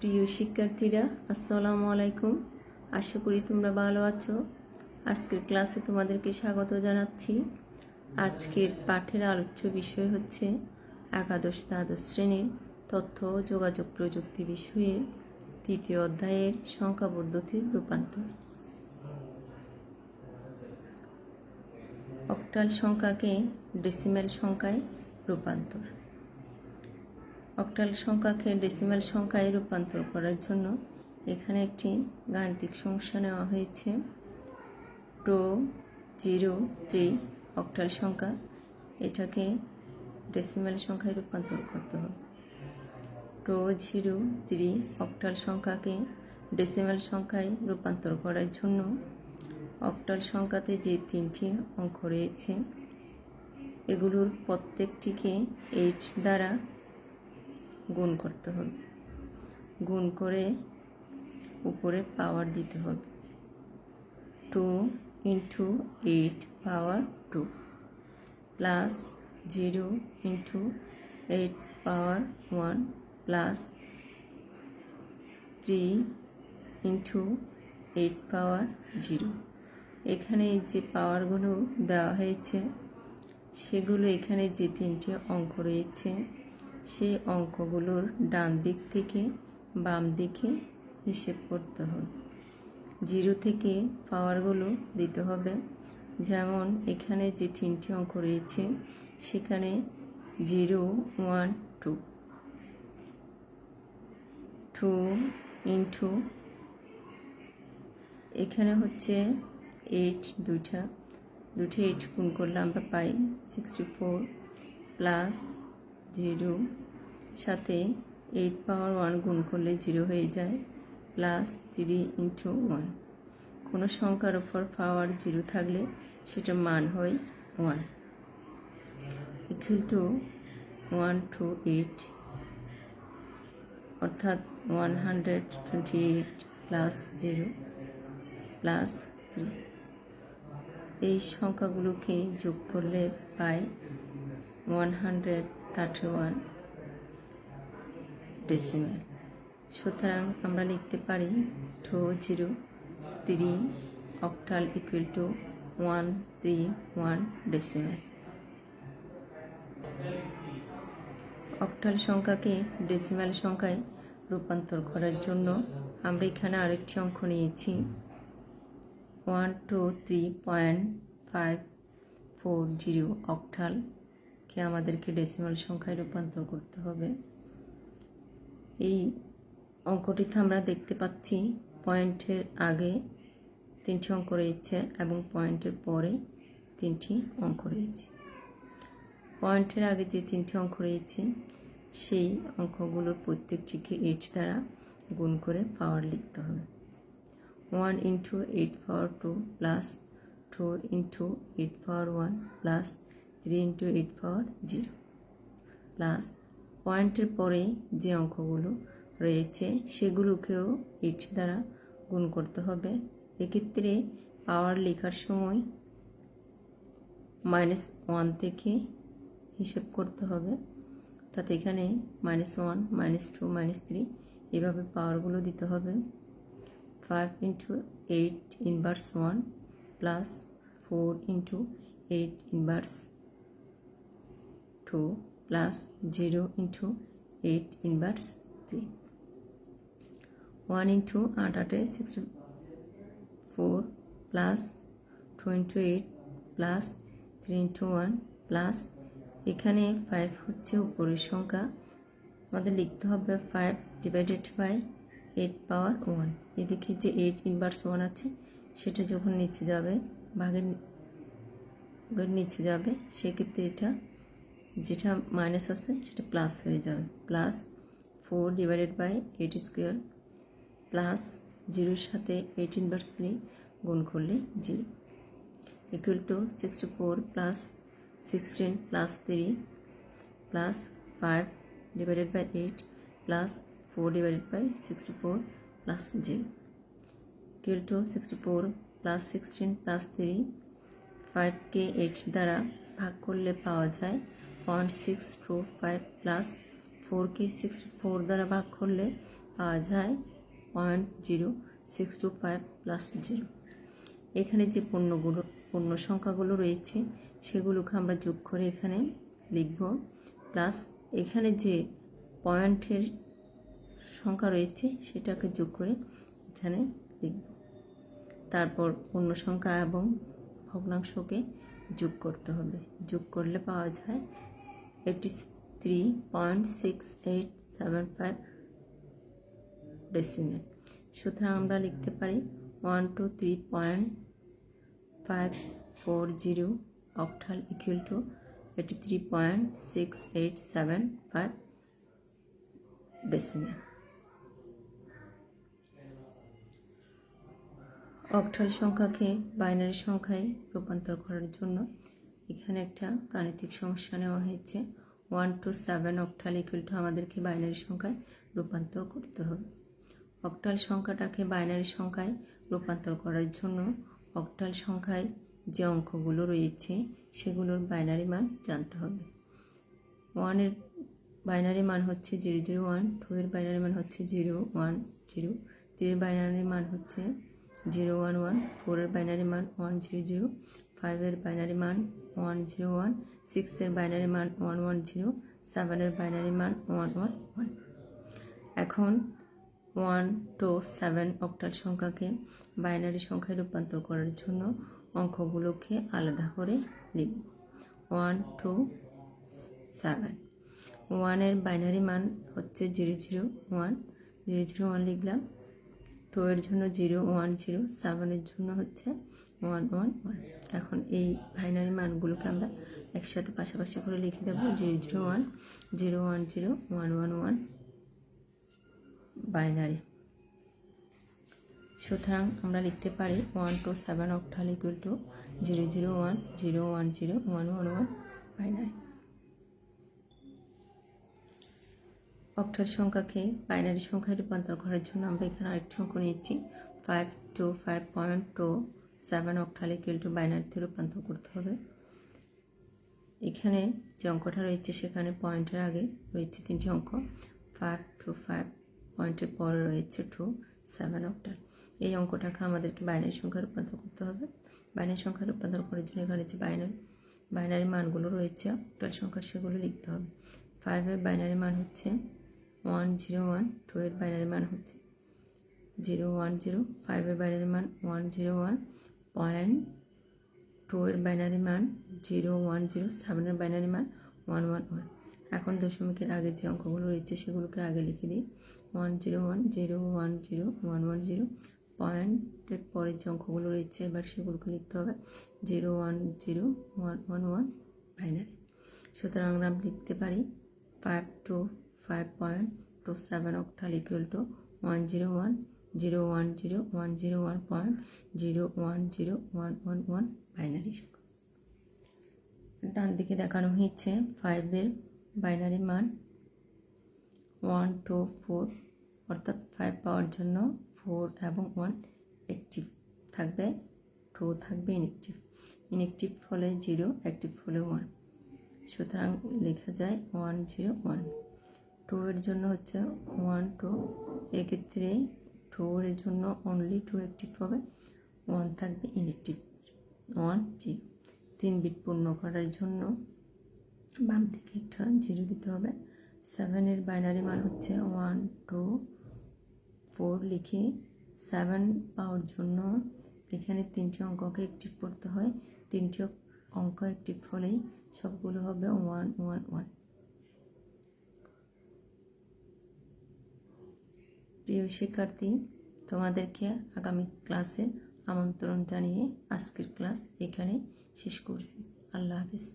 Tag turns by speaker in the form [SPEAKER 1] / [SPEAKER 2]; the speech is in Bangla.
[SPEAKER 1] প্রিয় শিক্ষার্থীরা, আসসালামু আলাইকুম। আশা করি তোমরা ভালো আছো। আজকের ক্লাসে তোমাদেরকে স্বাগত জানাচ্ছি। আজকের পাঠের আলোচ্য বিষয় হচ্ছে একাদশ দ্বাদশ শ্রেণীর তথ্য ও যোগাযোগ প্রযুক্তি বিষয়ের তৃতীয় অধ্যায়ের সংখ্যা পদ্ধতির রূপান্তর। অক্টাল সংখ্যাকে ডেসিমেল সংখ্যায় রূপান্তর। অক্টাল সংখ্যাকে ডেসিমেল সংখ্যায় রূপান্তর করার জন্য এখানে একটি গাণিতিক সমস্যা নেওয়া হয়েছে। 203 অক্টাল সংখ্যা, এটাকে ডেসিমেল সংখ্যায় রূপান্তর করতে হবে। 203 অক্টাল সংখ্যাকে ডেসিমেল সংখ্যায় রূপান্তর করার জন্য অক্টাল সংখ্যাতে যে তিনটি অঙ্ক রয়েছে এগুলোর প্রত্যেকটিকে 8 দ্বারা গুণ করতে হবে। গুণ করে উপরে পাওয়ার দিতে হবে। 2 × 8 পাওয়ার 2 প্লাস 0 × 8 পাওয়ার 1 প্লাস 3 × 8 পাওয়ার 0। এখানে যে পাওয়ারগুলো দেওয়া হয়েছে সেগুলো এখানে যে তিনটি অঙ্ক রয়েছে সেই অঙ্কগুলোর ডান দিক থেকে বাম দিকে হিসেব করতে হবে। 0 থেকে পাওয়ারগুলো দিতে হবে। যেমন এখানে যে তিনটি অঙ্ক রয়েছে সেখানে 0 1 2 2 এখানে হচ্ছে 8 দুইটা 8 গুণ করলে আমরা পাই 64 প্লাস 0 সাথে 8 পাওয়ার 1 গুণ করলে 0 হয়ে যায় প্লাস 3 × 1। কোনো সংখ্যার উপর পাওয়ার 0 থাকলে সেটার মান হয় 1 ইকুয়াল টু 128 অর্থাৎ 128 প্লাস 0 প্লাস 3। এই সংখ্যাগুলোকে যোগ করলে পাই 131 ডেসিমেল। সুতরাং আমরা লিখতে পারি 203 octal equal two 131 decimal. Octal সংখ্যাকে ডেসিমেল সংখ্যায় রূপান্তর করার জন্য আমরা এখানে আরেকটি অঙ্ক নিয়েছি। 123.540 অক্টালকে আমাদেরকে ডেসিমেল সংখ্যায় রূপান্তর করতে হবে। এই অঙ্কটিতে আমরা দেখতে পাচ্ছি পয়েন্টের আগে তিনটি অঙ্ক রয়েছে এবং পয়েন্টের পরে তিনটি অঙ্ক রয়েছে। পয়েন্টের আগে যে তিনটি অঙ্ক রয়েছে সেই অঙ্কগুলোর প্রত্যেকটিকে 8 দ্বারা গুণ করে পাওয়ার লিখতে হবে। 1 × 8 পাওয়ার 2 প্লাস 2 × 8 পাওয়ার 1 প্লাস 3 × 8 পাওয়ার 0 প্লাস পয়েন্টের পরে যে অঙ্কগুলো রয়েছে সেগুলোকেও 8 দ্বারা গুণ করতে হবে। এক্ষেত্রে পাওয়ার লেখার সময় -1 থেকে হিসেব করতে হবে। তাতে এখানে -1 -2 -3 এভাবে পাওয়ারগুলো দিতে হবে। 5 × 8 inverse 1 plus 4 × 8 inverse 2 plus 0 × 8 inverse 3। 1 × 8 8 64 plus 2 × 8 plus 3 × 1 plus এখানে 5 হচ্ছে উপরের সংখ্যা, আমাদের লিখতে হবে 5 ডিভাইডেড বাই 8 পাওয়ার 1। এদিকে যে 8 ইনভার্স 1 আছে সেটা যখন নিচে যাবে ভাগের নিচে যাবে সেক্ষেত্রে এটা যেটা মাইনাস আছে সেটা প্লাস হয়ে যাবে। Plus 4 divided by 8 square plus 0 সাথে 8 ইনভার্স 3 গুণ করলে 0 equal to 64 plus 16 plus 3 plus 5 divided by 8 plus 4 divided by 64 plus 0 equal to 64 plus 16 plus 3। 5কে 8 দ্বারা ভাগ করলে পাওয়া যায় 1625 প্লাস 4কে 64 দ্বারা ভাগ করলে পাওয়া যায় 0.0625 প্লাস 0। এখানে যে পূর্ণ সংখ্যাগুলো রয়েছে সেগুলোকে আমরা যোগ করে এখানে লিখব, প্লাস এখানে যে পয়েন্টের সংখ্যা রয়েছে সেটাকে যোগ করে এখানে লিখব। তারপর পূর্ণ সংখ্যা এবং ভগ্নাংশকে যোগ করতে হবে। যোগ করলে পাওয়া যায় 83.6875 ডেসিমেল। সুতরাং আমরা লিখতে পারি 123.540 octal equal two 83.6875 decimal. Octal সংখ্যাকে বাইনারি সংখ্যায় রূপান্তর করার জন্য এখানে একটা গাণিতিক সমস্যা নেওয়া হয়েছে। 1 to 7 অক্টাল ইকুয়াল টু আমাদেরকে বাইনারি সংখ্যায় রূপান্তর করতে হবে। অক্টাল সংখ্যাটাকে বাইনারি সংখ্যায় রূপান্তর করার জন্য অক্টাল সংখ্যায় যে অঙ্কগুলো রয়েছে সেগুলোর বাইনারি মান জানতে হবে। 1 এর বাইনারি মান হচ্ছে 001, 2 এর বাইনারি মান হচ্ছে 010, 3 এর বাইনারি মান হচ্ছে 011, 4 এর বাইনারি মান 100, 5 এর বাইনারি মান 101, 6 এর বাইনারি মান 110, 7 এর বাইনারি মান 111। এখন 1 to 7 অক্টাল সংখ্যাকে বাইনারি সংখ্যায় রূপান্তর করার জন্য অঙ্কগুলোকে আলাদা করে লিখব। 1 to 7, 1 এর বাইনারি মান হচ্ছে 001 লিখলাম, 2 এর জন্য 010, 7 এর জন্য হচ্ছে 111। এখন এই বাইনারি মানগুলোকে আমরা একসাথে পাশাপাশি করে লিখে দেব। 001, 010, 111 বাইনারি। সুতরাং আমরা লিখতে পারি 1 to 7 octal equal two 001, 010, 111 binary. Octal সংখ্যাকে বাইনারি সংখ্যায় রূপান্তর করার জন্য আমরা এখানে আরেকটি অঙ্ক নিয়েছি। 5 to 5.27 অক্টাল ইকুয়াল টু বাইনারিতে রূপান্তর করতে হবে। এখানে যে অঙ্কটা রয়েছে সেখানে পয়েন্টের আগে রয়েছে 3টি অঙ্ক, 5 to 5 পয়েন্টের পরে রয়েছে 2, 7 অক্টাল। এই অঙ্কটাকে আমাদেরকে বাইনারি সংখ্যায় রূপান্তর করতে হবে। বাইনারি সংখ্যায় রূপান্তর করার জন্য এখানে যে বাইনারি মানগুলো রয়েছে অক্টাল সংখ্যার সেগুলো লিখতে হবে। 5 এর বাইনারি মান হচ্ছে 101, 2 এর বাইনারি মান হচ্ছে 010, 5 এর বাইনারি মান 101, 2 এর বাইনারি মান 010, 7 এর বাইনারি মান 111। এখন দশমিকের আগে যে অঙ্কগুলো রয়েছে সেগুলোকে আগে লিখে দিই। 101, 010, 110, পয়েন্টের পরে যে অঙ্কগুলো রয়েছে এবার সেগুলোকে লিখতে হবে 010, 111 বাইনারি। সুতরাং আমরা লিখতে পারি 5 to 5.27 octal equal to 101, 010, 101.010, 111 binary. ডান দিকে দেখানো হয়েছে 5 এর বাইনারি মান 1 to 4, অর্থাৎ 5 পাওয়ার জন্য 4 এবং 1 অ্যাক্টিভ থাকবে, 2 থাকবে ইনঅ্যাক্টিভ। ইনঅ্যাক্টিভ হলে 0, অ্যাক্টিভ হলে 1। সুতরাং লেখা যায় 101। 2 এর জন্য হচ্ছে 1 2, এক্ষেত্রে 2 এর জন্য অনলি 2 অ্যাক্টিভ হবে, 1 থাকবে ইনঅ্যাক্টিভ, 1 0। 3 বিট পূর্ণ করার জন্য বাম দিকে একটা 0 দিতে হবে। 7 এর বাইনারি মান হচ্ছে 1 2 4 লিখে 7 পাওয়ার জন্য এখানে 3টি অঙ্ককে অ্যাক্টিভ করতে হয়। 3টি অঙ্ক অ্যাক্টিভ হলেই সবগুলো হবে 1 1 1। প্রিয় শিক্ষার্থী, তোমাদেরকে আগামী ক্লাসে আমন্ত্রণ জানিয়ে আজকের ক্লাস এখানে শেষ করছি। আল্লাহ হাফিজ।